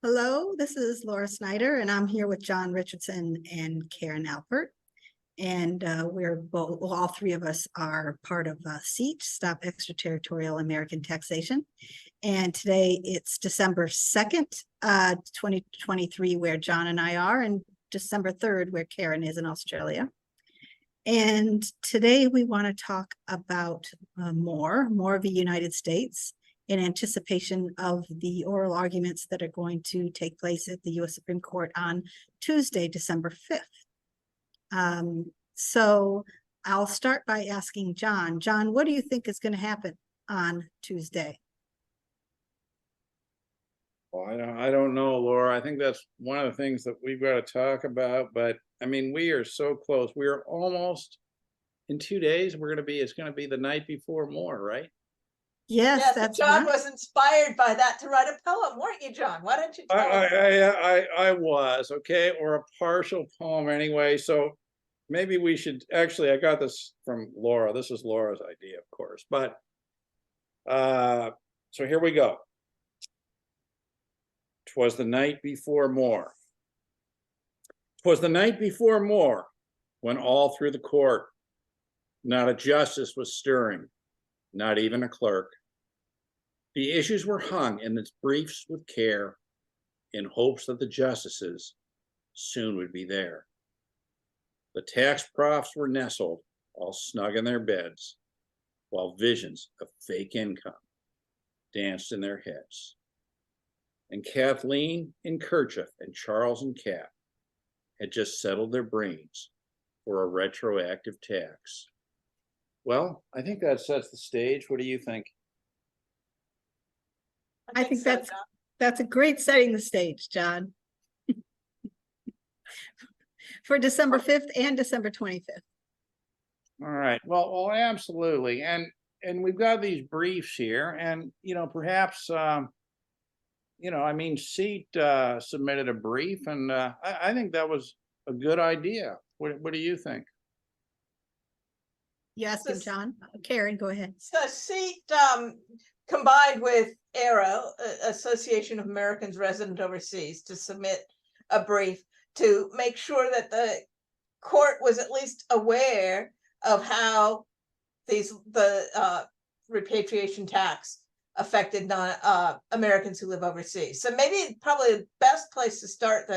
Hello, this is Laura Snyder, and I'm here with John Richardson and Karen Alpert. And we're both, well, all three of us are part of SEAT, Stop Extraterritorial American Taxation. And today it's December 2nd, 2023, where John and I are, and December 3rd, where Karen is in Australia. And today we want to talk about more of the United States in anticipation of the oral arguments that are going to take place at the U.S. Supreme Court on Tuesday, December 5th. So I'll start by asking John. John, what do you think is going to happen on Tuesday? Well, I don't know, Laura. I think that's one of the things that we've got to talk about. But I mean, we are so close. We are almost in 2 days. It's going to be the night before Moore, right? Yes, that's John was inspired by that to write a poem, weren't you, John? Why don't you tell us? I was, okay, or a partial poem anyway. So maybe we should actually, I got this from Laura. This is Laura's idea, of course. But so here we go. 'Twas the night before Moore. 'Twas the night before Moore, when all through the court, not a justice was stirring, not even a clerk. The issues were hung in its briefs with care, in hopes that the justices soon would be there. The tax profs were nestled, all snug in their beds, while visions of fake income danced in their heads. And Kathleen in kerchief and Charles and Kat had just settled their brains for a retroactive tax. Well, I think that sets the stage. What do you think? I think that's a great setting the stage, John. For December 5th and December 25th. All right. Well, absolutely. And we've got these briefs here, and perhaps I mean, SEAT submitted a brief, and I think that was a good idea. What do you think? Yes, John. Karen, go ahead. So SEAT combined with AARO, Association of Americans Resident Overseas, to submit a brief to make sure that the court was at least aware of how the repatriation tax affected non-Americans who live overseas. So maybe probably the best place to start,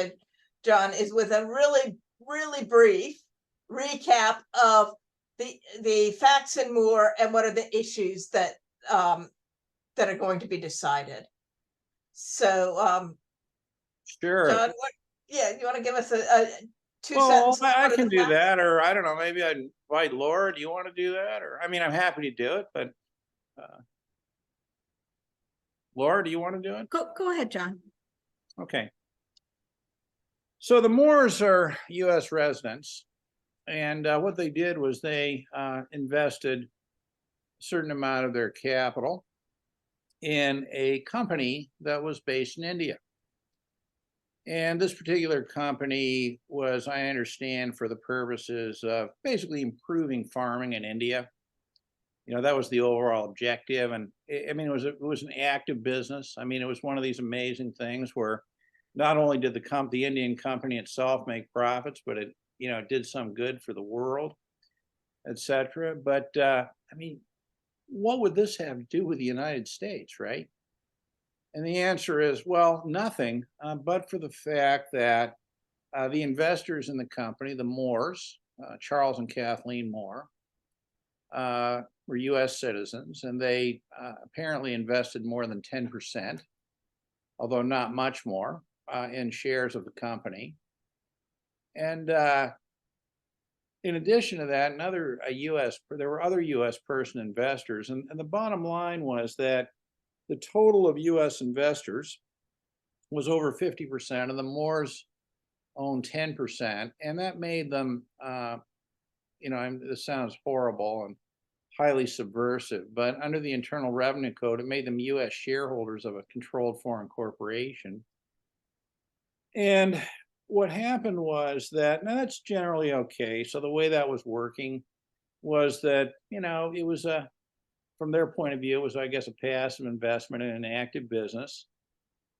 John, is with a really, really brief recap of the facts and more, and what are the issues that that are going to be decided. So, sure, John, you want to give us a two sentences? I can do that, or I don't know. Maybe I'd invite Laura. Do you want to do that? Or I mean, I'm happy to do it, but Laura, do you want to do it? Go ahead, John. Okay. So the Moores are U.S. residents, and what they did was they invested a certain amount of their capital in a company that was based in India. And this particular company was, I understand, for the purposes of basically improving farming in India. That was the overall objective. And I mean, it was an active business. I mean, it was one of these amazing things where not only did the Indian company itself make profits, but it did some good for the world, etc. But I mean, what would this have to do with the United States, right? And the answer is, well, nothing, but for the fact that the investors in the company, the Moores, Charles and Kathleen Moore, were U.S. citizens, and they apparently invested more than 10%, although not much more, in shares of the company. And in addition to that, there were other U.S. person investors, and the bottom line was that the total of U.S. investors was over 50%, and the Moores owned 10%, and that made them, this sounds horrible and highly subversive, but under the Internal Revenue Code, it made them U.S. shareholders of a controlled foreign corporation. And what happened was that, now that's generally okay. So the way that was working was that, it was from their point of view, it was, I guess, a passive investment in an active business.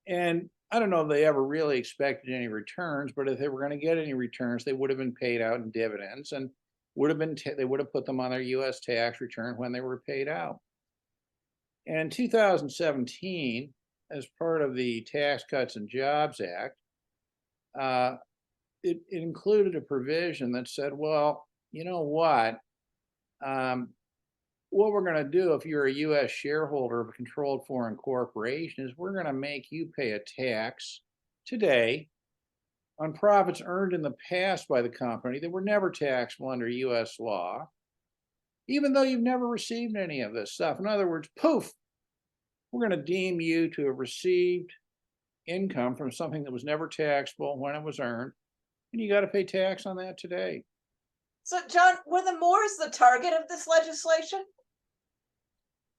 And I don't know if they ever really expected any returns, but if they were going to get any returns, they would have been paid out in dividends and would have been they would have put them on their U.S. tax return when they were paid out. And in 2017, as part of the Tax Cuts and Jobs Act, it included a provision that said, well, you know what? What we're going to do if you're a U.S. shareholder of a controlled foreign corporation is we're going to make you pay a tax today on profits earned in the past by the company that were never taxable under U.S. law, even though you've never received any of this stuff. In other words, poof, we're going to deem you to have received income from something that was never taxable when it was earned, and you got to pay tax on that today. So, John, were the Moores the target of this legislation?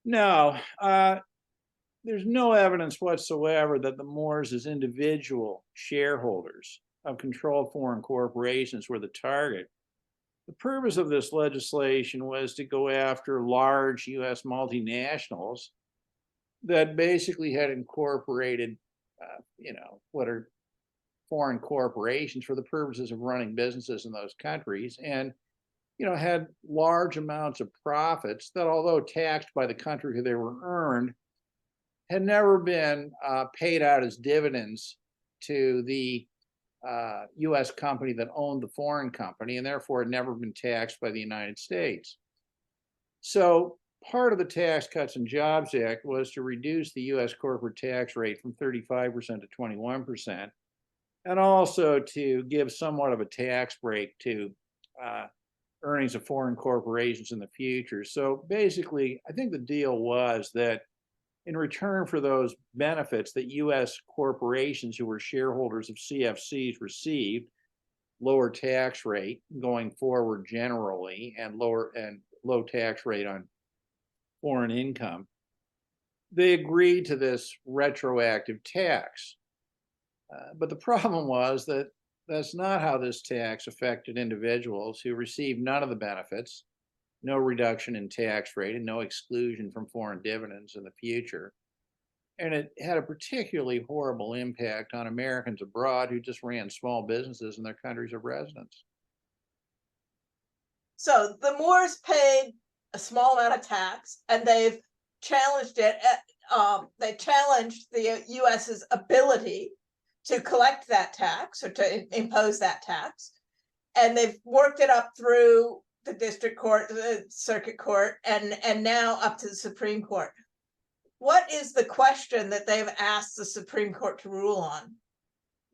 No, there's no evidence whatsoever that the Moores, as individual shareholders of controlled foreign corporations, were the target. The purpose of this legislation was to go after large U.S. multinationals that basically had incorporated, what are foreign corporations for the purposes of running businesses in those countries, and had large amounts of profits that, although taxed by the country they were earned, had never been paid out as dividends to the U.S. company that owned the foreign company, and therefore had never been taxed by the United States. So part of the Tax Cuts and Jobs Act was to reduce the U.S. corporate tax rate from 35% to 21%, and also to give somewhat of a tax break to earnings of foreign corporations in the future. So basically, I think the deal was that in return for those benefits that U.S. corporations who were shareholders of CFCs received, lower tax rate going forward generally, and low tax rate on foreign income, they agreed to this retroactive tax. But the problem was that that's not how this tax affected individuals who received none of the benefits, no reduction in tax rate, and no exclusion from foreign dividends in the future. And it had a particularly horrible impact on Americans abroad who just ran small businesses in their countries of residence. So the Moores paid a small amount of tax, and they've challenged it. They challenged the U.S.'s ability to collect that tax or to impose that tax. And they've worked it up through the district court, the circuit court, and now up to the Supreme Court. What is the question that they've asked the Supreme Court to rule on?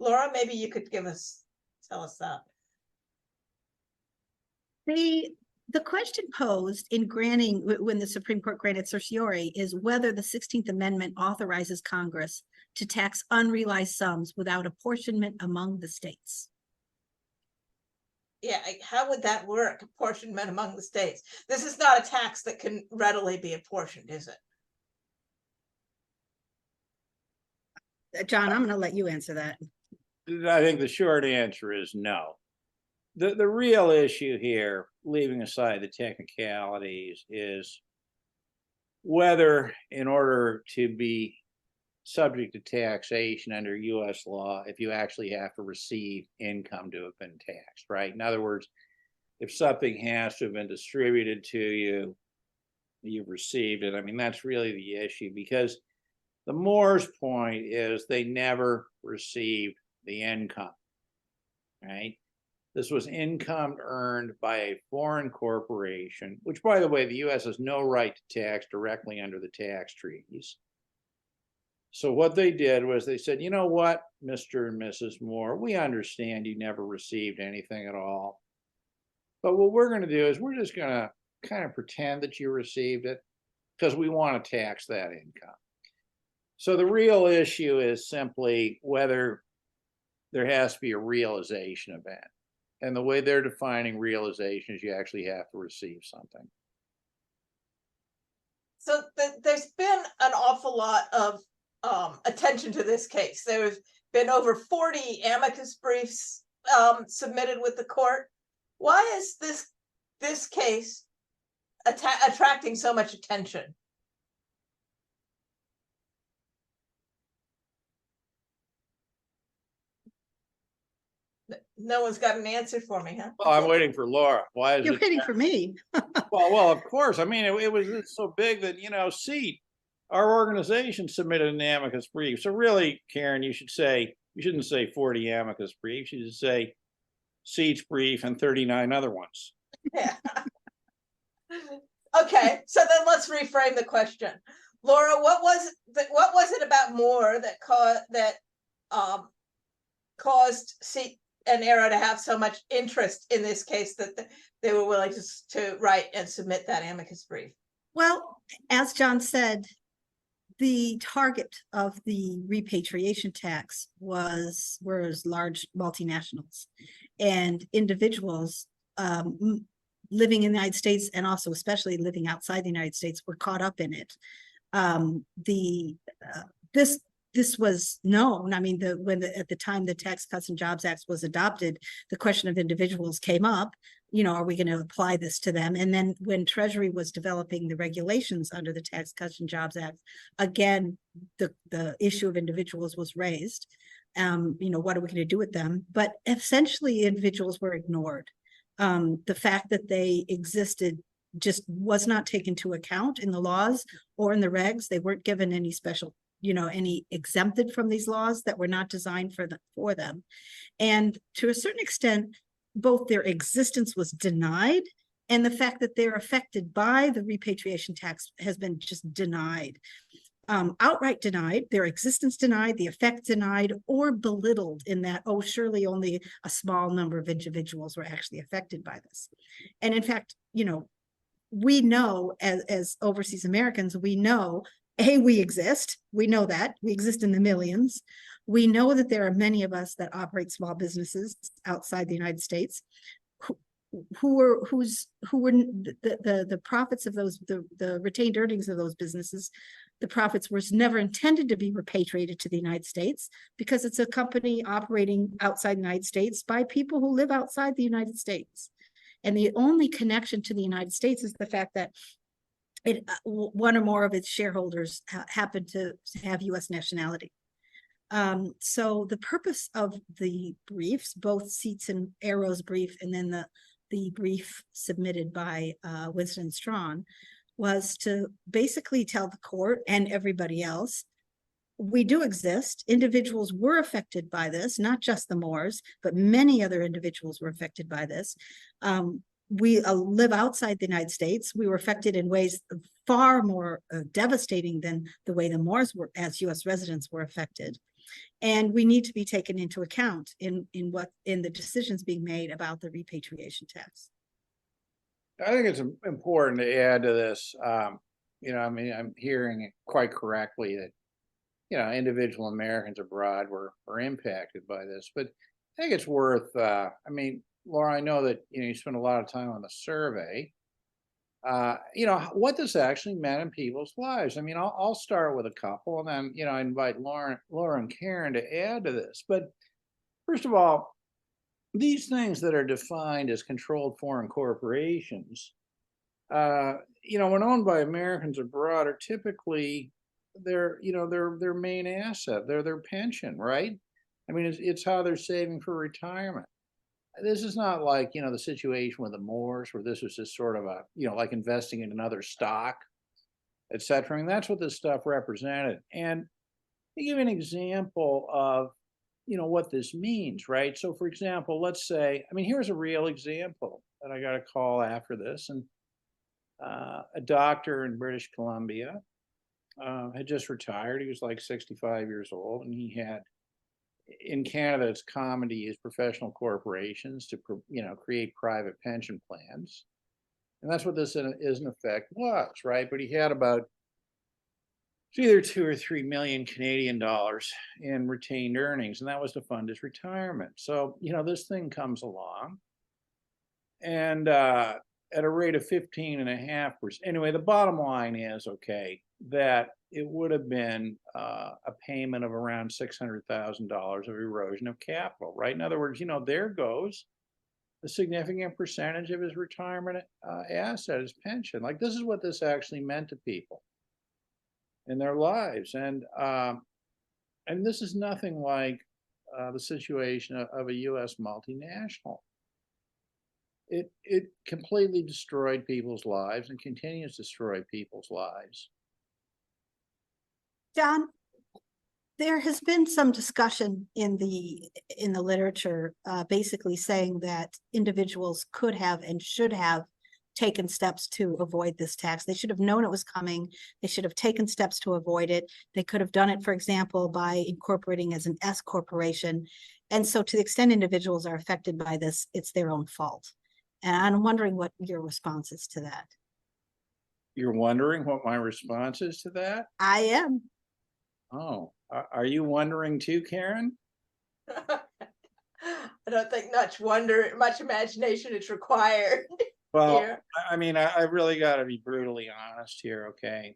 Laura, maybe you could tell us that. The question posed in granting, when the Supreme Court granted certiorari, is whether the 16th Amendment authorizes Congress to tax unrealized sums without apportionment among the states. Yeah, how would that work? Apportionment among the states. This is not a tax that can readily be apportioned, is it? John, I'm going to let you answer that. I think the short answer is no. The real issue here, leaving aside the technicalities, is whether, in order to be subject to taxation under U.S. law, if you actually have to receive income to have been taxed, right? In other words, if something has to have been distributed to you, you've received it. I mean, that's really the issue, because the Moore's point is they never received the income, right? This was income earned by a foreign corporation, which, by the way, the U.S. has no right to tax directly under the tax treaties. So what they did was they said, you know what, Mr. and Mrs. Moore, we understand you never received anything at all. But what we're going to do is we're just going to kind of pretend that you received it because we want to tax that income. So the real issue is simply whether there has to be a realization event. And the way they're defining realization is you actually have to receive something. So there's been an awful lot of attention to this case. There's been over 40 amicus briefs submitted with the court. Why is this case attracting so much attention? No one's got an answer for me, huh? Well, I'm waiting for Laura. Why is You're it? waiting for me. Well, of course. I mean, it's so big that, seat, our organization submitted an amicus brief. So really, Karen, you shouldn't say 40 amicus briefs. You should say seats brief and 39 other ones. Yeah. Okay, so then let's reframe the question. Laura, what was it about Moore that caused Seat and AARO to have so much interest in this case that they were willing to write and submit that amicus brief? Well, as John said, the target of the repatriation tax was large multinationals and individuals living in the United States, and also especially living outside the United States, were caught up in it. This was known. I mean, at the time the Tax Cuts and Jobs Act was adopted, the question of individuals came up. Are we going to apply this to them? And then when Treasury was developing the regulations under the Tax Cuts and Jobs Act, again, the issue of individuals was raised. What are we going to do with them? But essentially, individuals were ignored. The fact that they existed just was not taken into account in the laws or in the regs. They weren't given any special, any exempted from these laws that were not designed for them. And to a certain extent, both their existence was denied, and the fact that they're affected by the repatriation tax has been just denied. Outright denied, their existence denied, the effect denied, or belittled in that, oh, surely only a small number of individuals were actually affected by this. And in fact, we know as overseas Americans, we know, we exist. We know that. We exist in the millions. We know that there are many of us that operate small businesses outside the United States who were the profits of those, the retained earnings of those businesses. The profits was never intended to be repatriated to the United States, because it's a company operating outside the United States by people who live outside the United States. And the only connection to the United States is the fact that one or more of its shareholders happen to have U.S. nationality. So the purpose of the briefs, both Seats and AARO's brief, and then the brief submitted by Winston & Strawn, was to basically tell the court and everybody else, we do exist. Individuals were affected by this, not just the Moores, but many other individuals were affected by this. We live outside the United States. We were affected in ways far more devastating than the way the Moores were, as U.S. residents, were affected. And we need to be taken into account in the decisions being made about the repatriation tax. I think it's important to add to this. I'm hearing it quite correctly that, individual Americans abroad were impacted by this. But I think it's worth, Laura, I know that, you spent a lot of time on the survey. What this actually meant in people's lives. I'll start with a couple, and then, I invite Laura and Karen to add to this. But first of all, these things that are defined as controlled foreign corporations, when owned by Americans abroad, are typically their main asset, their pension, right? It's how they're saving for retirement. This is not like, the situation with the Moores, where this was just sort of like investing in another stock, et cetera. And that's what this stuff represented. And to give an example of, what this means, right? So for example, let's say, here's a real example that I got a call after this. And a doctor in British Columbia had just retired. He was like 65 years old, and he had, in Canada, it's common to use professional corporations to, create private pension plans. And that's what this is in effect was, right? But he had about, it's either 2 or 3 million Canadian dollars in retained earnings, and that was to fund his retirement. So, this thing comes along, and at a rate of 15.5%. Anyway, the bottom line is, okay, that it would have been a payment of around $600,000 of erosion of capital, right? In other words, there goes a significant percentage of his retirement asset, his pension. Like, this is what this actually meant to people in their lives. And this is nothing like the situation of a U.S. multinational. It completely destroyed people's lives and continues to destroy people's lives. John, there has been some discussion in the literature, basically saying that individuals could have and should have taken steps to avoid this tax. They should have known it was coming. They should have taken steps to avoid it. They could have done it, for example, by incorporating as an S corporation. And so to the extent individuals are affected by this, it's their own fault. And I'm wondering what your response is to that. You're wondering what my response is to that? I am. Oh, are you wondering too, Karen? I don't think much imagination is required. Well, here. I mean, I really got to be brutally honest here, okay?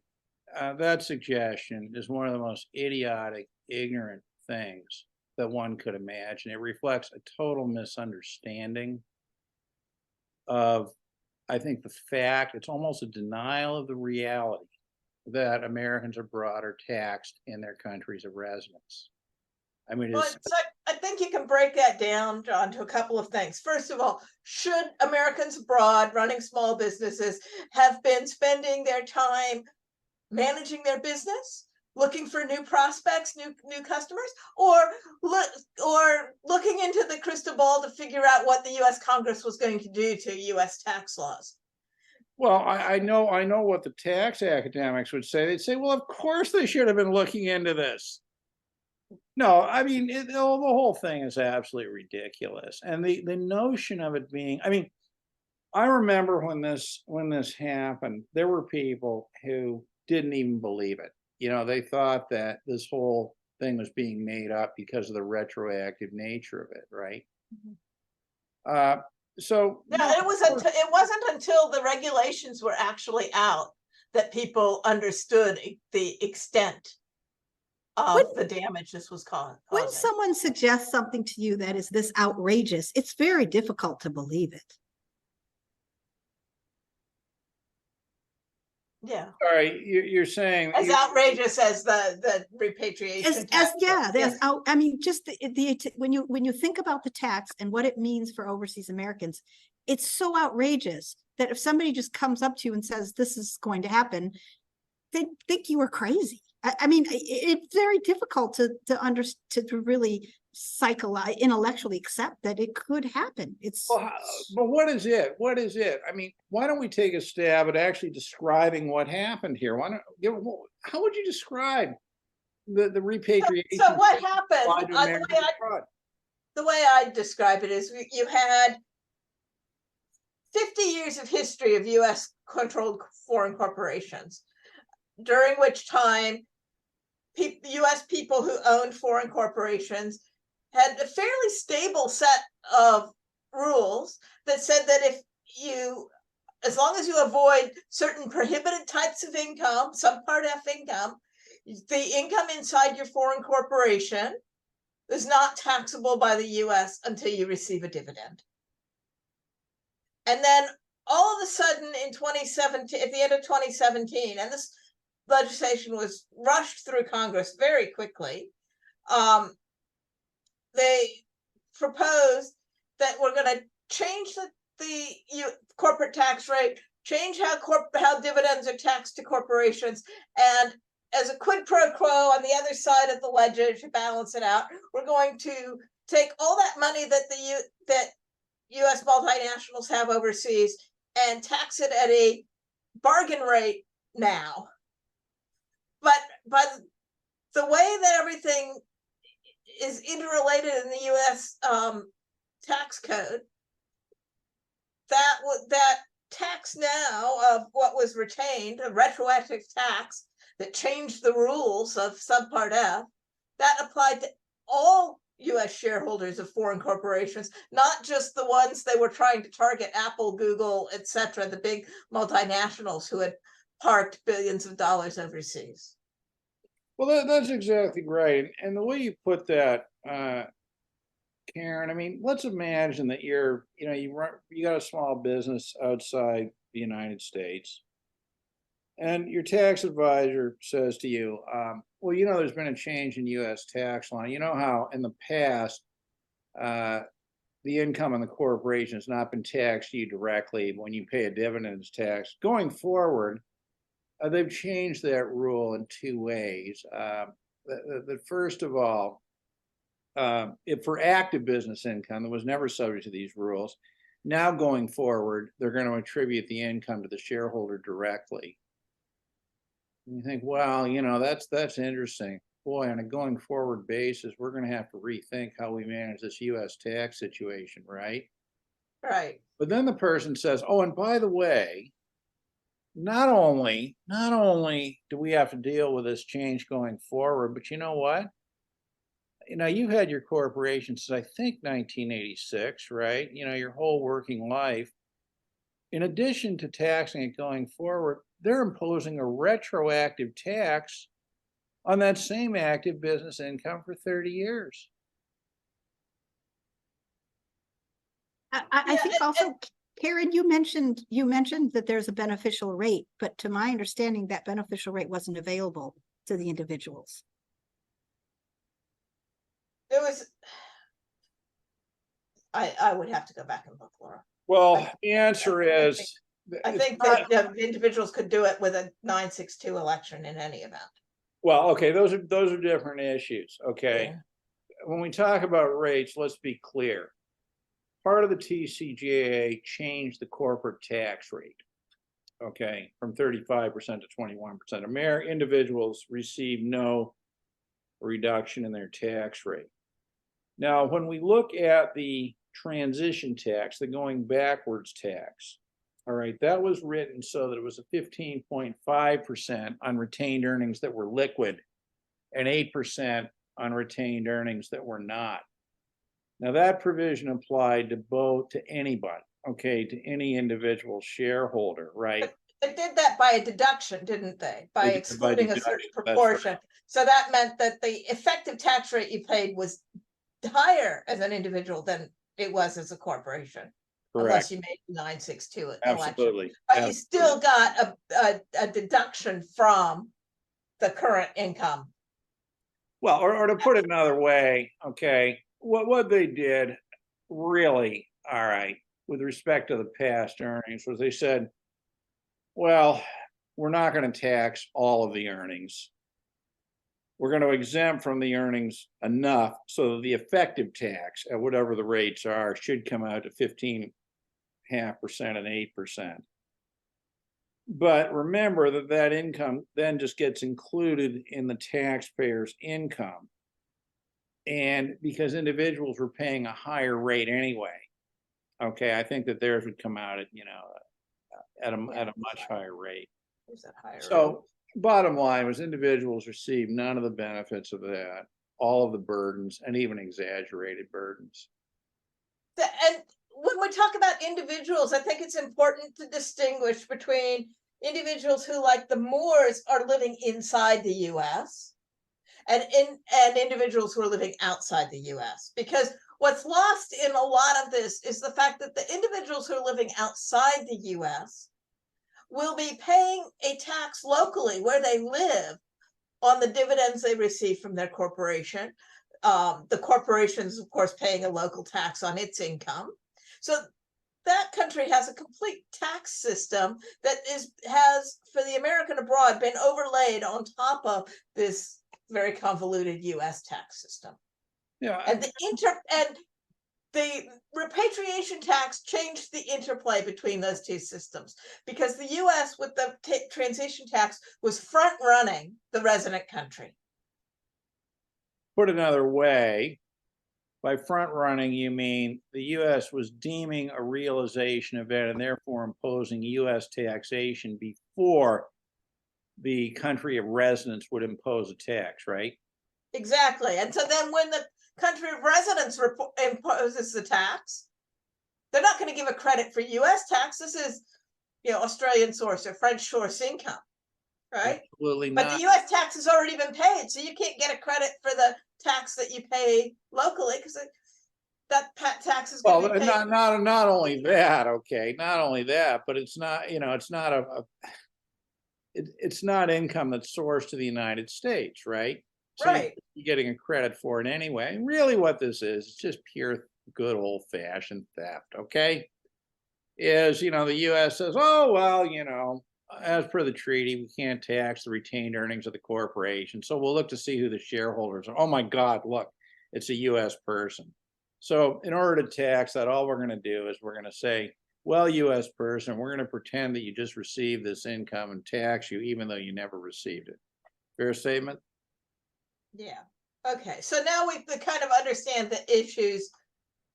That suggestion is one of the most idiotic, ignorant things that one could imagine. It reflects a total misunderstanding of, I think, the fact, it's almost a denial of the reality that Americans abroad are taxed in their countries of residence. I mean, Well, I think you can break that down, John, to a couple of things. First of all, should Americans abroad running small businesses have been spending their time managing their business, looking for new prospects, new customers, or looking into the crystal ball to figure out what the U.S. Congress was going to do to U.S. tax laws? well, I know what the tax academics would say. They'd say, well, of course they should have been looking into this. No, I mean, the whole thing is absolutely ridiculous. And the notion of it being, I mean, I remember when this happened, there were people who didn't even believe it. You know, they thought that this whole thing was being made up because of the retroactive nature of it, right? Mm-hmm. So yeah, it wasn't until the regulations were actually out that people understood the extent of the damage this was causing. When someone suggests something to you that is this outrageous, it's very difficult to believe it. Yeah. All right, you're saying as outrageous as the repatriation tax. I mean, just when you think about the tax and what it means for overseas Americans, it's so outrageous that if somebody just comes up to you and says this is going to happen, they think you are crazy. I mean, it's very difficult to really intellectually accept that it could happen. But what is it? What is it? I mean, why don't we take a stab at actually describing what happened here? How would you describe the repatriation? So what happened? The way I describe it is you had 50 years of history of U.S. controlled foreign corporations, during which time U.S. people who owned foreign corporations had a fairly stable set of rules that said that as long as you avoid certain prohibited types of income, subpart F income, the income inside your foreign corporation is not taxable by the U.S. until you receive a dividend. And then all of a sudden in 2017, at the end of 2017, and this legislation was rushed through Congress very quickly, they proposed that we're going to change the corporate tax rate, change how dividends are taxed to corporations, and as a quid pro quo on the other side of the ledger to balance it out, we're going to take all that money that U.S. multinationals have overseas and tax it at a bargain rate now. But the way that everything is interrelated in the U.S. Tax code, that tax now of what was retained, a retroactive tax that changed the rules of subpart F, that applied to all U.S. shareholders of foreign corporations, not just the ones they were trying to target, Apple, Google, etc., the big multinationals who had parked billions of dollars overseas. Well, that's exactly right. And the way you put that, Karen, I mean, let's imagine that you got a small business outside the United States, And your tax advisor says to you, well, you know, there's been a change in US tax law. You know how in the past, the income on the corporation has not been taxed to you directly when you pay a dividends tax. Going forward, they've changed that rule in two ways. The first of all, if for active business income that was never subject to these rules, now going forward, they're going to attribute the income to the shareholder directly. And you think, well, you know, that's interesting. Boy, on a going forward basis, we're going to have to rethink how we manage this US tax situation, right? Right. But then the person says, oh, and by the way, not only do we have to deal with this change going forward, but you know what? You know, you had your corporation since I think 1986, right? You know, your whole working life. In addition to taxing it going forward, they're imposing a retroactive tax on that same active business income for 30 years. I think also, Karen, you mentioned that there's a beneficial rate, but to my understanding, that beneficial rate wasn't available to the individuals. It was, I would have to go back and look, Laura. Well, the answer is, I think that individuals could do it with a 962 election in any event. well, okay, those are different issues. Okay. Yeah. When we talk about rates, let's be clear. Part of the TCJA changed the corporate tax rate, okay, from 35% to 21%. Individuals receive no reduction in their tax rate. Now, when we look at the transition tax, the going backwards tax, all right, that was written so that it was a 15.5% on retained earnings that were liquid and 8% on retained earnings that were not. Now that provision applied to anybody, okay, to any individual shareholder, right? They did that by a deduction, didn't they? By excluding a certain proportion. Right. So that meant that the effective tax rate you paid was higher as an individual than it was as a corporation. Correct. Unless you made 962 election. Absolutely. But Absolutely. you still got a deduction from the current income. Well, or to put it another way, okay, what they did really, all right, with respect to the past earnings was they said, well, we're not going to tax all of the earnings. We're going to exempt from the earnings enough so that the effective tax at whatever the rates are should come out to 15.5% and 8%. But remember that income then just gets included in the taxpayer's income. And because individuals were paying a higher rate anyway, okay, I think that theirs would come out at, you know, at a much higher rate. So bottom line was individuals received none of the benefits of that, all of the burdens, and even exaggerated burdens. And when we talk about individuals, I think it's important to distinguish between individuals who, like the Moores, are living inside the US and individuals who are living outside the US. Because what's lost in a lot of this is the fact that the individuals who are living outside the US will be paying a tax locally where they live on the dividends they receive from their corporation. The corporation is, of course, paying a local tax on its income. So that country has a complete tax system that has, for the American abroad, been overlaid on top of this very convoluted US tax system. Yeah. And the repatriation tax changed the interplay between those two systems, because the US with the transition tax was front running the resident country. Put another way, by front running, you mean the US was deeming a realization event and therefore imposing US taxation before the country of residence would impose a tax, right? Exactly. And so then when the country of residence imposes the tax, they're not going to give a credit for US tax. This is, you know, Australian source or French source income, right? Absolutely not. But the US tax has already been paid, so you can't get a credit for the tax that you pay locally, because that tax is going to be paid. Not only that, okay, not only that, but it's not, you know, it's not it's not income that's sourced to the United States, right? So Right. you're getting a credit for it anyway. Really what this is, it's just pure good old fashioned theft, okay? Is, the US says, oh, well, as per the treaty, we can't tax the retained earnings of the corporation. So we'll look to see who the shareholders are. Oh my God, look, it's a US person. So in order to tax that, all we're going to do is we're going to say, well, US person, we're going to pretend that you just received this income and tax you, even though you never received it. Fair statement? Yeah. Okay. So now we kind of understand the issues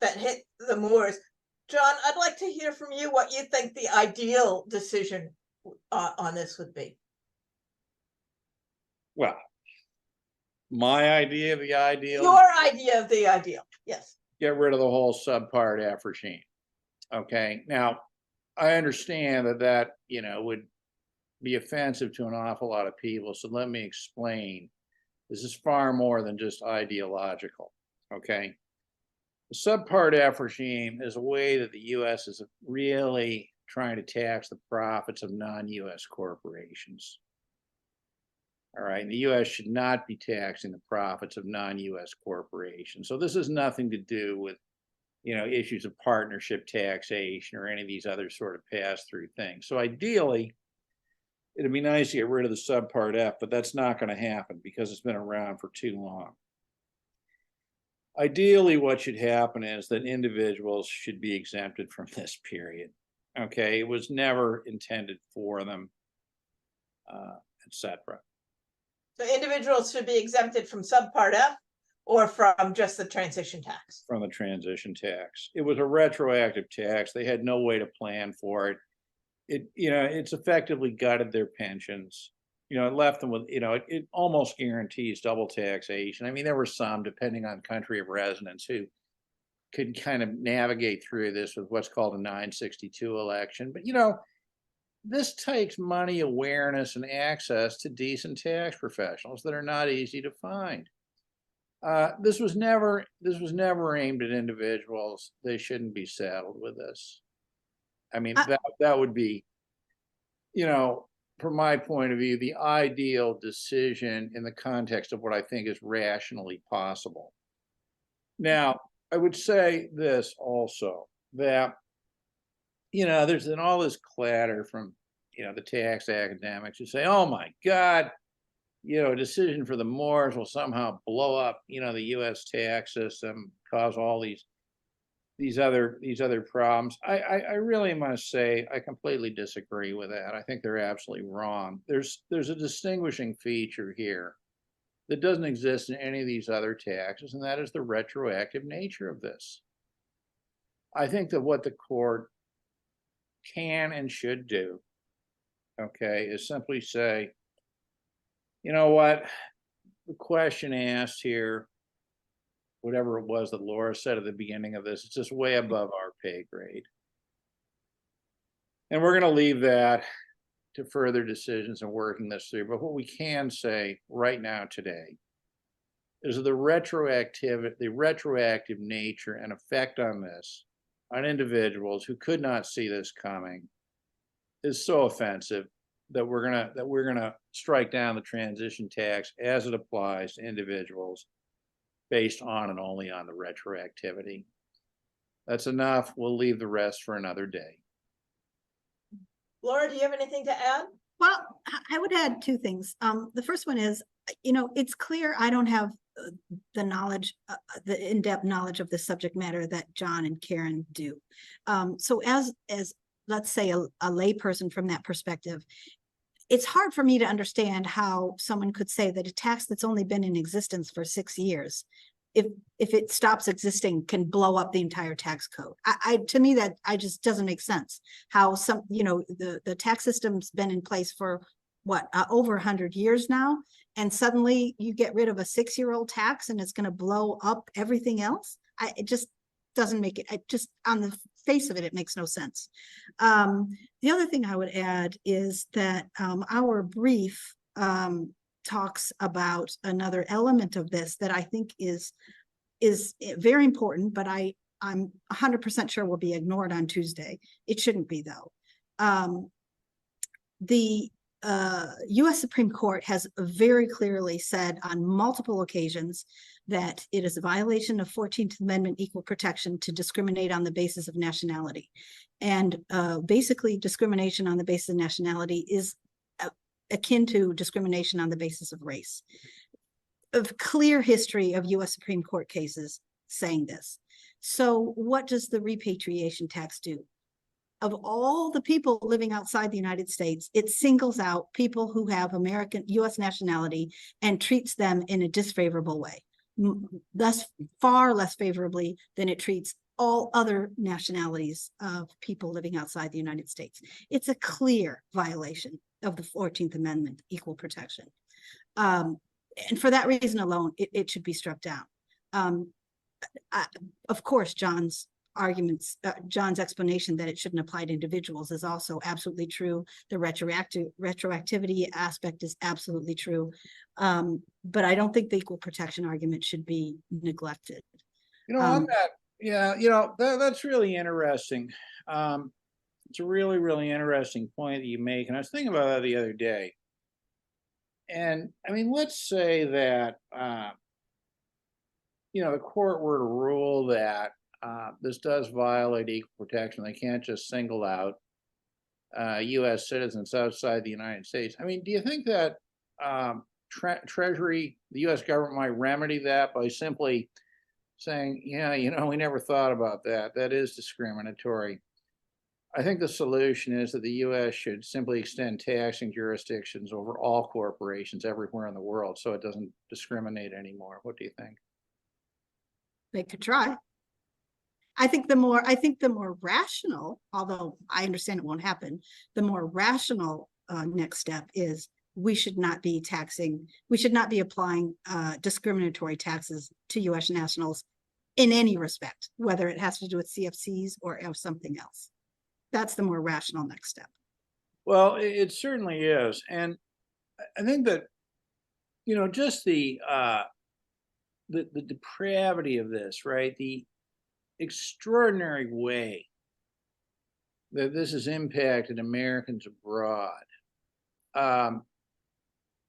that hit the Moors. John, I'd like to hear from you what you think the ideal decision on this would be. Well, my idea of the ideal, Your idea of the ideal. Yes. get rid of the whole subpart F regime. Okay. Now, I understand that would be offensive to an awful lot of people. So let me explain. This is far more than just ideological. Okay. The subpart F regime is a way that the US is really trying to tax the profits of non-US corporations. All right. And the US should not be taxing the profits of non-US corporations. So this has nothing to do with, issues of partnership taxation or any of these other sort of pass-through things. So ideally, it'd be nice to get rid of the subpart F, but that's not going to happen because it's been around for too long. Ideally, what should happen is that individuals should be exempted from this period. Okay, it was never intended for them, etc. So individuals should be exempted from subpart F or from just the transition tax. From the transition tax. It was a retroactive tax. They had no way to plan for it. It's effectively gutted their pensions. It left them with, it almost guarantees double taxation. I mean, there were some, depending on country of residence, who could kind of navigate through this with what's called a 962 election. But, this takes money awareness and access to decent tax professionals that are not easy to find. This was never aimed at individuals. They shouldn't be saddled with this. I mean, that would be, from my point of view, the ideal decision in the context of what I think is rationally possible. Now, I would say this also, that, there's been all this clatter from, the tax academics who say, oh my God, a decision for the Moors will somehow blow up, the US tax system, cause all these other problems. I really must say I completely disagree with that. I think they're absolutely wrong. There's a distinguishing feature here that doesn't exist in any of these other taxes, and that is the retroactive nature of this. I think that what the court can and should do, okay, is simply say, you know what, the question asked here, whatever it was that Laura said at the beginning of this, it's just way above our pay grade. And we're going to leave that to further decisions and working this through. But what we can say right now today is that the retroactive nature and effect on this, on individuals who could not see this coming, is so offensive that we're gonna strike down the transition tax as it applies to individuals based on and only on the retroactivity. That's enough. We'll leave the rest for another day. Laura, do you have anything to add? Well, I would add two things. The first one is, it's clear I don't have the knowledge, the in-depth knowledge of the subject matter that John and Karen do. So as let's say a layperson from that perspective, it's hard for me to understand how someone could say that a tax that's only been in existence for 6 years, if it stops existing, can blow up the entire tax code. To me, that just doesn't make sense. How the tax system's been in place for what, over 100 years now, and suddenly you get rid of a 6-year-old tax and it's going to blow up everything else. It just doesn't make it. Just on the face of it, it makes no sense. The other thing I would add is that our brief talks about another element of this that I think is very important, but I'm 100% sure will be ignored on Tuesday. It shouldn't be, though. US Supreme Court has very clearly said on multiple occasions that it is a violation of 14th Amendment equal protection to discriminate on the basis of nationality. And basically discrimination on the basis of nationality is akin to discrimination on the basis of race. A clear history of US Supreme Court cases saying this. So what does the repatriation tax do? Of all the people living outside the United States, it singles out people who have American US nationality and treats them in a disfavorable way, thus far less favorably than it treats all other nationalities of people living outside the United States. It's a clear violation of the 14th Amendment, equal protection. And for that reason alone, it should be struck down. Of course, John's explanation that it shouldn't apply to individuals is also absolutely true. The retroactivity aspect is absolutely true. But I don't think the equal protection argument should be neglected. On that, yeah, that's really interesting. It's a really, really interesting point that you make. And I was thinking about that the other day. And I mean, let's say that, the court were to rule that this does violate equal protection. They can't just single out U.S. citizens outside the United States. I mean, do you think that Treasury, the U.S. government might remedy that by simply saying, yeah, we never thought about that. That is discriminatory. I think the solution is that the U.S. should simply extend taxing jurisdictions over all corporations everywhere in the world so it doesn't discriminate anymore. What do you think? They could try. I think the more rational, although I understand it won't happen, the more rational next step is we should not be applying discriminatory taxes to U.S. nationals in any respect, whether it has to do with CFCs or something else. That's the more rational next step. Well, it certainly is. And I think that, just the depravity of this, right? The extraordinary way that this has impacted Americans abroad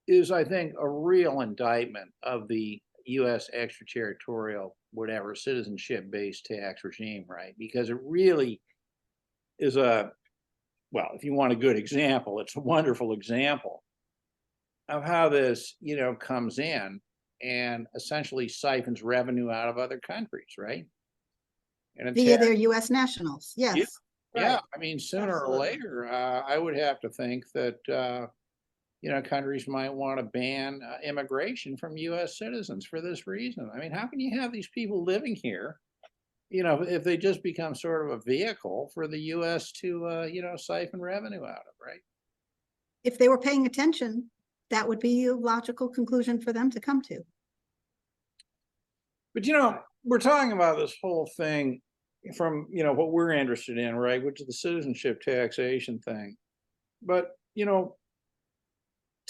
is, I think, a real indictment of the U.S. extraterritorial, whatever, citizenship-based tax regime, right? Because it really is if you want a good example, it's a wonderful example of how this, comes in and essentially siphons revenue out of other countries, right? And Via their U.S. nationals, yes. Yeah, Right. I mean, sooner Absolutely. or later, I would have to think that, countries might want to ban immigration from U.S. citizens for this reason. I mean, how can you have these people living here, if they just become sort of a vehicle for the U.S. to, siphon revenue out of, right? If they were paying attention, that would be a logical conclusion for them to come to. But, we're talking about this whole thing from, what we're interested in, right, which is the citizenship taxation thing. But, to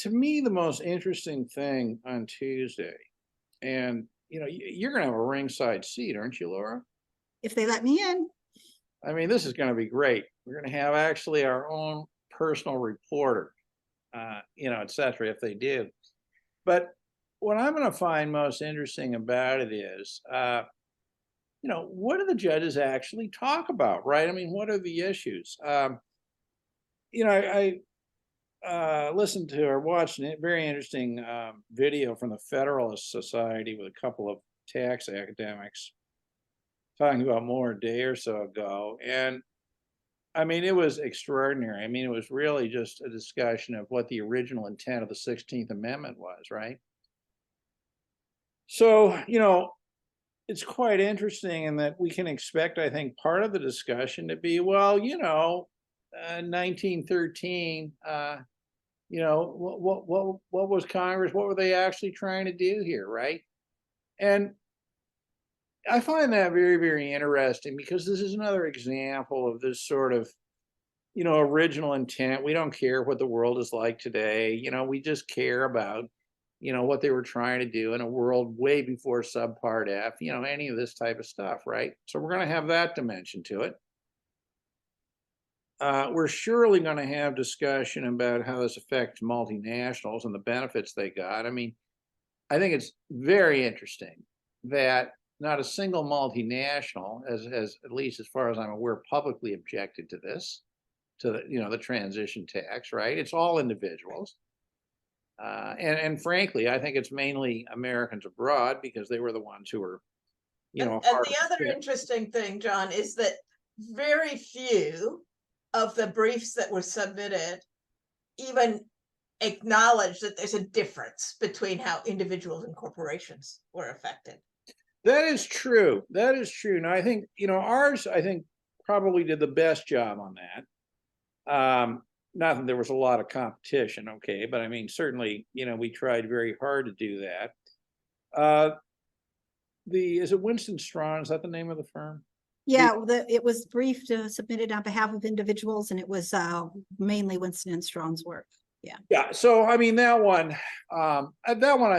me, the most interesting thing on Tuesday, and, you're going to have a ringside seat, aren't you, Laura? If they let me in. I mean, this is going to be great. We're going to have actually our own personal reporter, et cetera, if they do. But what I'm going to find most interesting about it is, what do the judges actually talk about, right? I mean, what are the issues? I listened to or watched a very interesting video from the Federalist Society with a couple of tax academics talking about Moore a day or so ago. And I mean, it was extraordinary. I mean, it was really just a discussion of what the original intent of the 16th Amendment was, right? So, it's quite interesting in that we can expect, I think, part of the discussion to be, 1913, what was Congress, what were they actually trying to do here, right? And I find that very, very interesting because this is another example of this sort of, original intent. We don't care what the world is like today. We just care about, what they were trying to do in a world way before subpart F, any of this type of stuff, right? So we're going to have that dimension to it. we're surely going to have discussion about how this affects multinationals and the benefits they got. I mean, I think it's very interesting that not a single multinational, as at least as far as I'm aware, publicly objected to this, to the, the transition tax, right? It's all individuals. And frankly, I think it's mainly Americans abroad because they were the ones who were, And the other interesting thing, John, is that very few of the briefs that were submitted even acknowledge that there's a difference between how individuals and corporations were affected. That is true. That is true. Now, I think, ours, I think, probably did the best job on that. Not that there was a lot of competition, okay, but I mean, certainly, we tried very hard to do that. Is it Winston Strawn? Is that the name of the firm? Yeah, it was briefed, submitted on behalf of individuals, and it was mainly Winston and Strawn's work. Yeah. Yeah. So, I mean, that one I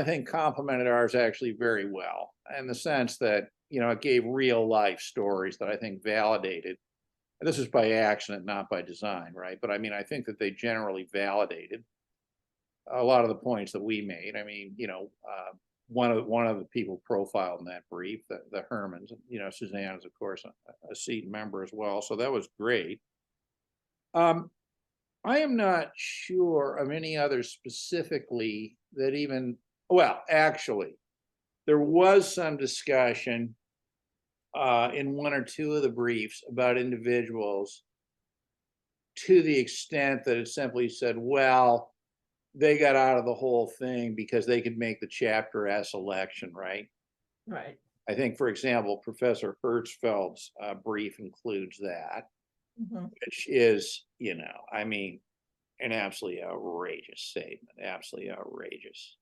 think complemented ours actually very well, in the sense that, it gave real life stories that I think validated. And this is by accident, not by design, right? But I mean, I think that they generally validated a lot of the points that we made. I mean, one of the people profiled in that brief, the Hermans, Suzanne is of course a seat member as well. So that was great. I am not sure of any others specifically that even, well, actually, there was some discussion in one or two of the briefs about individuals, to the extent that it simply said, well, they got out of the whole thing because they could make the Chapter S election, right? Right. I think, for example, Professor Hertzfeld's brief includes that, which is, I mean, an absolutely outrageous statement, absolutely outrageous.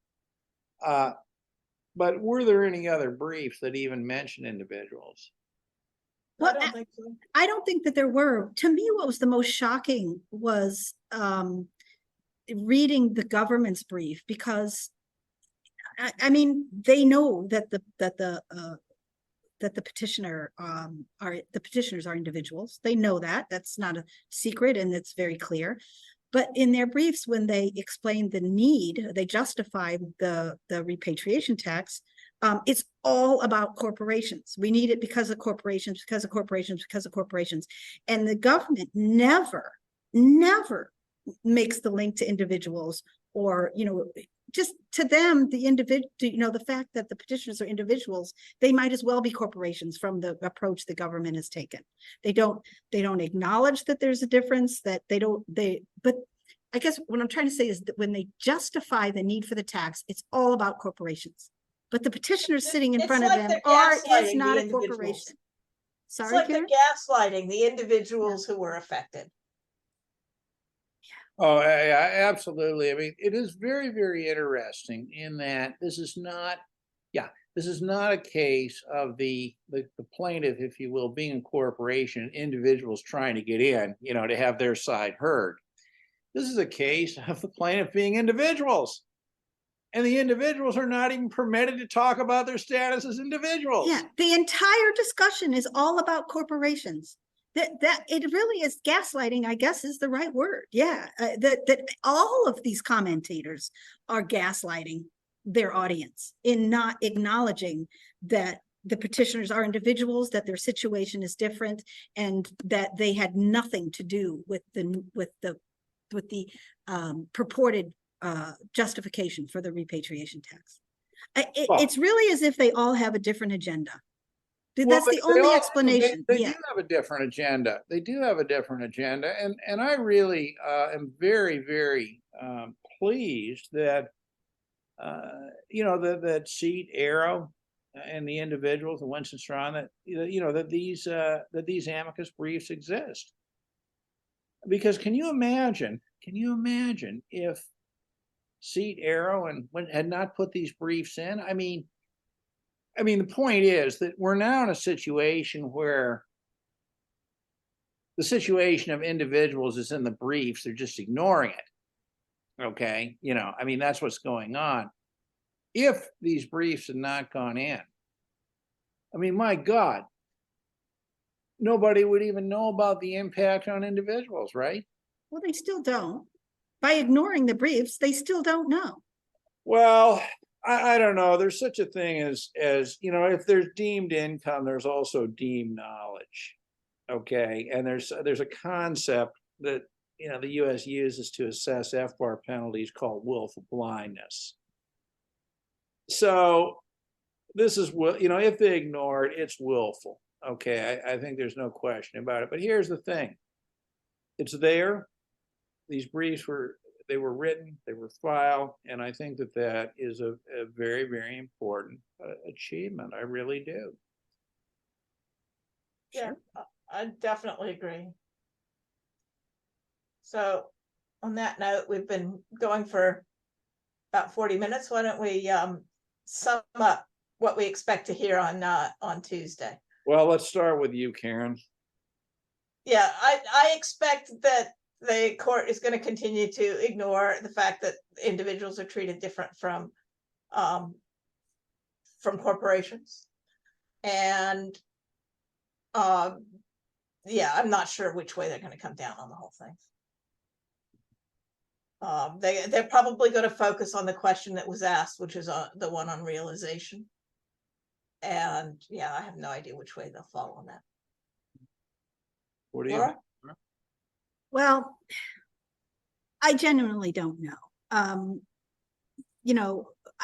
But were there any other briefs that even mention individuals? Well, I don't think so. I don't think that there were. To me, what was the most shocking was reading the government's brief, because I mean, they know that the petitioners are individuals. They know that. That's not a secret, and it's very clear. But in their briefs, when they explain the need, they justify the repatriation tax. It's all about corporations. We need it because of corporations, because of corporations, because of corporations. And the government never makes the link to individuals, or, just to them, the individual, the fact that the petitioners are individuals, they might as well be corporations from the approach the government has taken. They don't acknowledge that there's a difference, but I guess what I'm trying to say is that when they justify the need for the tax, it's all about corporations. But the petitioners sitting in front of them is not a corporation. Sorry, it's like Karen? the gaslighting the individuals who were affected. Oh, absolutely. I mean, it is very, very interesting in that this is not a case of the plaintiff, if you will, being a corporation, individuals trying to get in, to have their side heard. This is a case of the plaintiff being individuals. And the individuals are not even permitted to talk about their status as individuals. Yeah, the entire discussion is all about corporations. That it really is gaslighting, I guess, is the right word. Yeah, that all of these commentators are gaslighting their audience in not acknowledging that the petitioners are individuals, that their situation is different, and that they had nothing to do with the purported justification for the repatriation tax. It's really as if they all have a different agenda. That's the only explanation. They do have a different agenda. They do have a different agenda. And I really am very, very pleased that, that seat AARO and the individuals, the Winston Strawn, that these amicus briefs exist. Because can you imagine if seat AARO had not put these briefs in? I mean, the point is that we're now in a situation where the situation of individuals is in the briefs. They're just ignoring it. Okay. That's what's going on. If these briefs had not gone in, my God, nobody would even know about the impact on individuals, right? Well, they still don't. By ignoring the briefs, they still don't know. Well, I don't know. There's such a thing as, if there's deemed income, there's also deemed knowledge. Okay, and there's a concept that, the US uses to assess FBAR penalties called willful blindness. So this is, if they ignore it, it's willful. Okay, I think there's no question about it. But here's the thing. It's there. These briefs were written, they were filed, and I think that is a very, very important achievement. I really do. Yeah, I definitely agree. So on that note, we've been going for about 40 minutes. Why don't we sum up what we expect to hear on Tuesday? Well, let's start with you, Karen. Yeah, I expect that the court is going to continue to ignore the fact that individuals are treated different from corporations. And yeah, I'm not sure which way they're going to come down on the whole thing. They're probably going to focus on the question that was asked, which is the one on realization. And yeah, I have no idea which way they'll fall on that. What do you Laura? think? Well, I genuinely don't know. I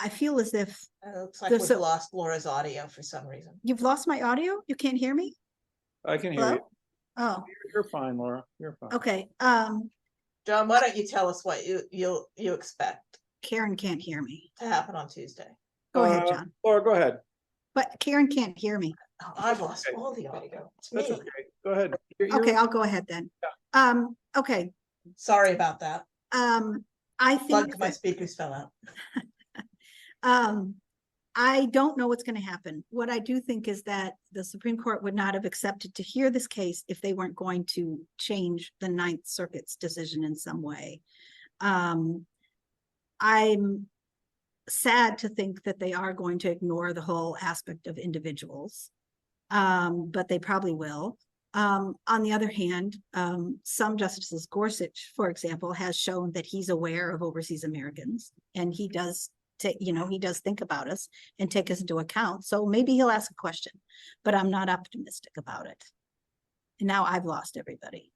feel as if It looks like There's we've so- lost Laura's audio for some reason. you've lost my audio. You can't hear me? I can hear you. Hello? Oh, You're fine, Laura. You're fine. okay. John, why don't you tell us what you expect Karen can't hear me. to happen on Tuesday? Go ahead, John. Laura, go ahead. But Karen can't hear me. Oh, I've lost okay. all the audio. It's That's me. okay. Go ahead. Okay, I'll go ahead then. Okay. Sorry about that. I think Plugged my that, speakers fell out. I don't know what's going to happen. What I do think is that the Supreme Court would not have accepted to hear this case if they weren't going to change the Ninth Circuit's decision in some way. I'm sad to think that they are going to ignore the whole aspect of individuals, but they probably will. On the other hand, some justices, Gorsuch, for example, has shown that he's aware of overseas Americans, and he does he does think about us and take us into account. So maybe he'll ask a question, but I'm not optimistic about it. And now I've lost everybody.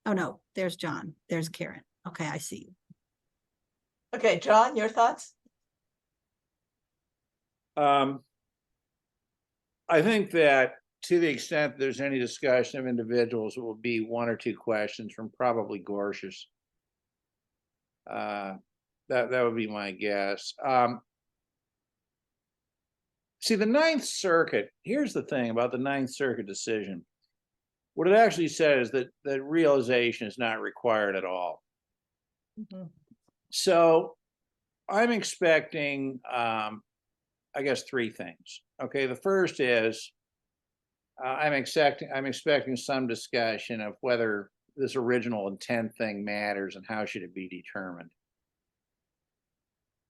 Oh no, there's John, there's Karen. Okay, I see you. Okay, John, your thoughts? I think that to the extent there's any discussion of individuals, it will be one or two questions from probably Gorsuch. That would be my guess. See, the Ninth Circuit, here's the thing about the Ninth Circuit decision. What it actually says is that realization is not required at all. Mm-hmm. So I'm expecting, I guess, three things. Okay, the first is I'm expecting some discussion of whether this original intent thing matters and how should it be determined.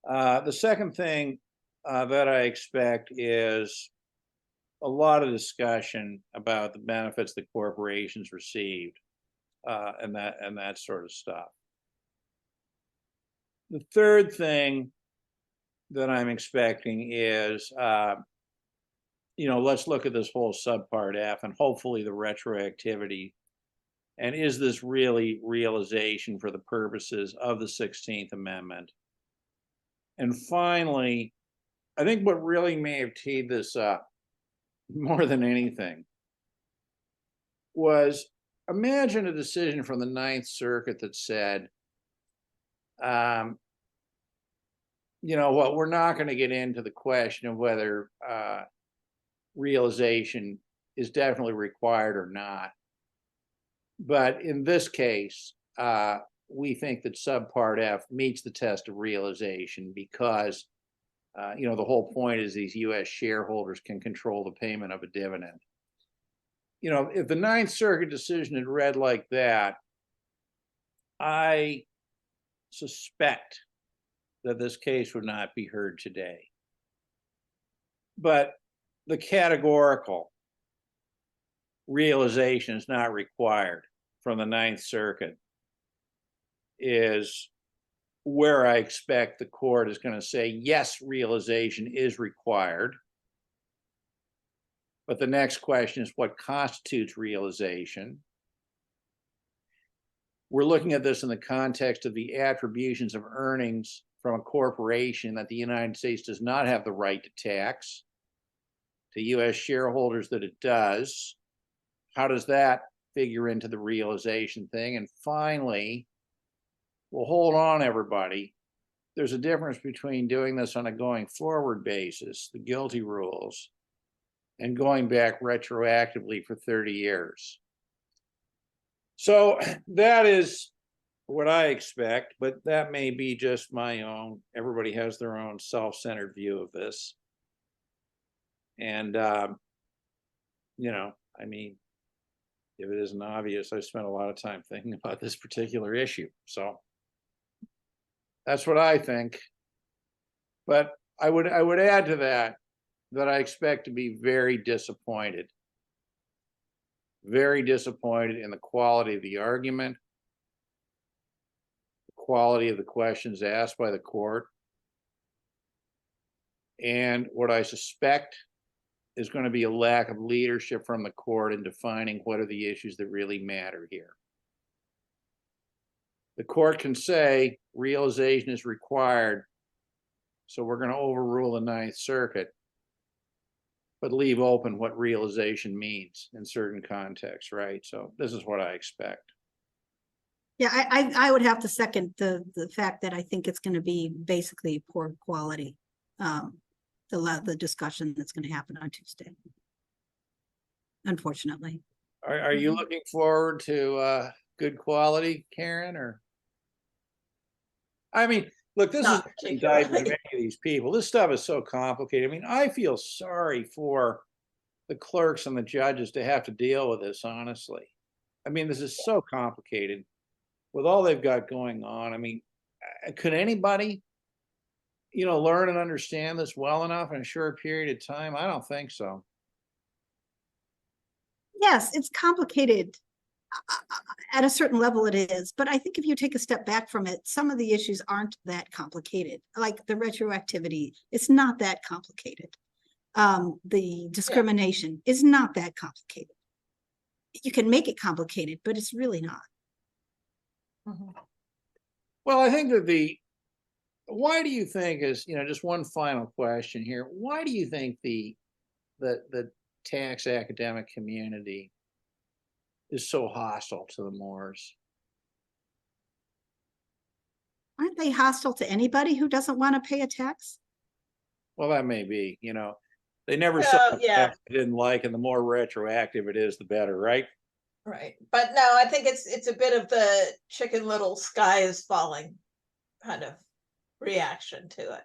The second thing that I expect is a lot of discussion about the benefits that corporations received and that sort of stuff. The third thing that I'm expecting is, let's look at this whole subpart F and hopefully the retroactivity. And is this really realization for the purposes of the 16th Amendment? And finally, I think what really may have teed this up more than anything was imagine a decision from the Ninth Circuit that said, we're not going to get into the question of whether realization is definitely required or not. But in this case, we think that subpart F meets the test of realization because, the whole point is these U.S. shareholders can control the payment of a dividend. If the Ninth Circuit decision had read like that, I suspect that this case would not be heard today. But the categorical realization is not required from the Ninth Circuit is where I expect the court is going to say, yes, realization is required. But the next question is what constitutes realization? We're looking at this in the context of the attributions of earnings from a corporation that the United States does not have the right to tax to U.S. shareholders that it does. How does that figure into the realization thing? And finally, well, hold on, everybody. There's a difference between doing this on a going forward basis, the guilty rules, and going back retroactively for 30 years. So that is what I expect, but that may be just my own. Everybody has their own self-centered view of this. And, you know, I mean, if it isn't obvious, I spent a lot of time thinking about this particular issue. So that's what I think. But I would add to that I expect to be very disappointed in the quality of the argument, the quality of the questions asked by the court, and what I suspect is going to be a lack of leadership from the court in defining what are the issues that really matter here. The court can say realization is required, so we're going to overrule the Ninth Circuit, but leave open what realization means in certain contexts, right? So this is what I expect. Yeah, I would have to second the fact that I think it's going to be basically poor quality, the discussion that's going to happen on Tuesday, unfortunately. Are you looking forward to good quality, Karen? Or I mean, look, this Not is an particularly. indictment of many of these people. This stuff is so complicated. I mean, I feel sorry for the clerks and the judges to have to deal with this, honestly. I mean, this is so complicated with all they've got going on. I mean, could anybody, you know, learn and understand this well enough in a short period of time? I don't think so. Yes, it's complicated. At a certain level it is, but I think if you take a step back from it, some of the issues aren't that complicated. Like the retroactivity, it's not that complicated. The discrimination is not that complicated. You can make it complicated, but it's really not. Well, I think that why do you think is, you know, just one final question here. Why do you think the tax academic community is so hostile to the Moores? Aren't they hostile to anybody who doesn't want to pay a tax? Well, that may be, you know, they never saw the Yeah. tax they didn't like, and the more retroactive it is, the better, right? Right. But no, I think it's a bit of the Chicken Little sky is falling kind of reaction to it.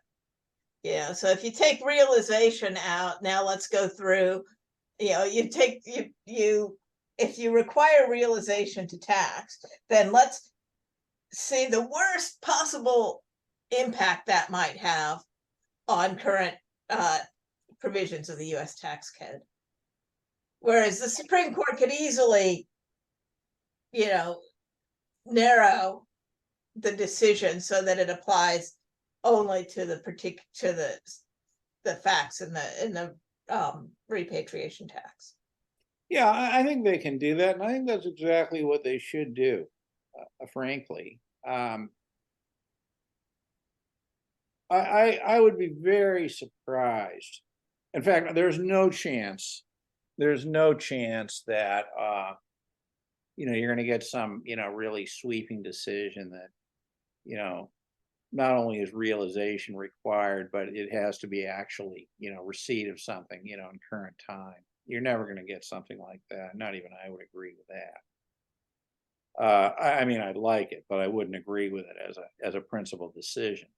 Yeah. So if you take realization out, now let's go through, you know, if you require realization to tax, then let's see the worst possible impact that might have on current provisions of the U.S. tax code. Whereas the Supreme Court could easily, you know, narrow the decision so that it applies only to the the facts in the repatriation tax. Yeah, I think they can do that, and I think that's exactly what they should do, frankly. I would be very surprised. In fact, there's no chance that you know, you're going to get some, you know, really sweeping decision that, you know, not only is realization required, but it has to be actually, you know, receipt of something, you know, in current time. You're never going to get something like that. Not even I would agree with that. I mean, I'd like it, but I wouldn't agree with it as a principled decision.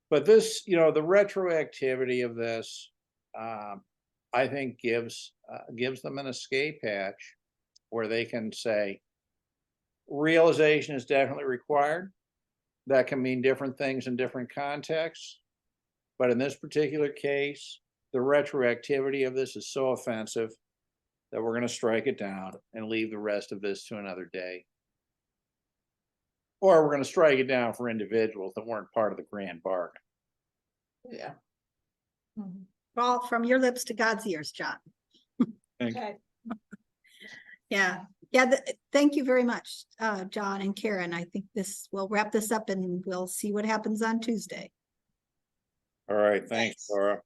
But this, you know, the retroactivity of this, I think gives them an escape hatch where they can say realization is definitely required. That can mean different things in different contexts. But in this particular case, the retroactivity of this is so offensive that we're gonna strike it down and leave the rest of this to another day. Or we're gonna strike it down for individuals that weren't part of the grand bargain. Yeah. Well, from your lips to God's ears, John. Thank you. Okay. Yeah, thank you very much, John and Karen. I think we'll wrap this up and we'll see what happens on Tuesday. All right, thanks, Thanks. Laura.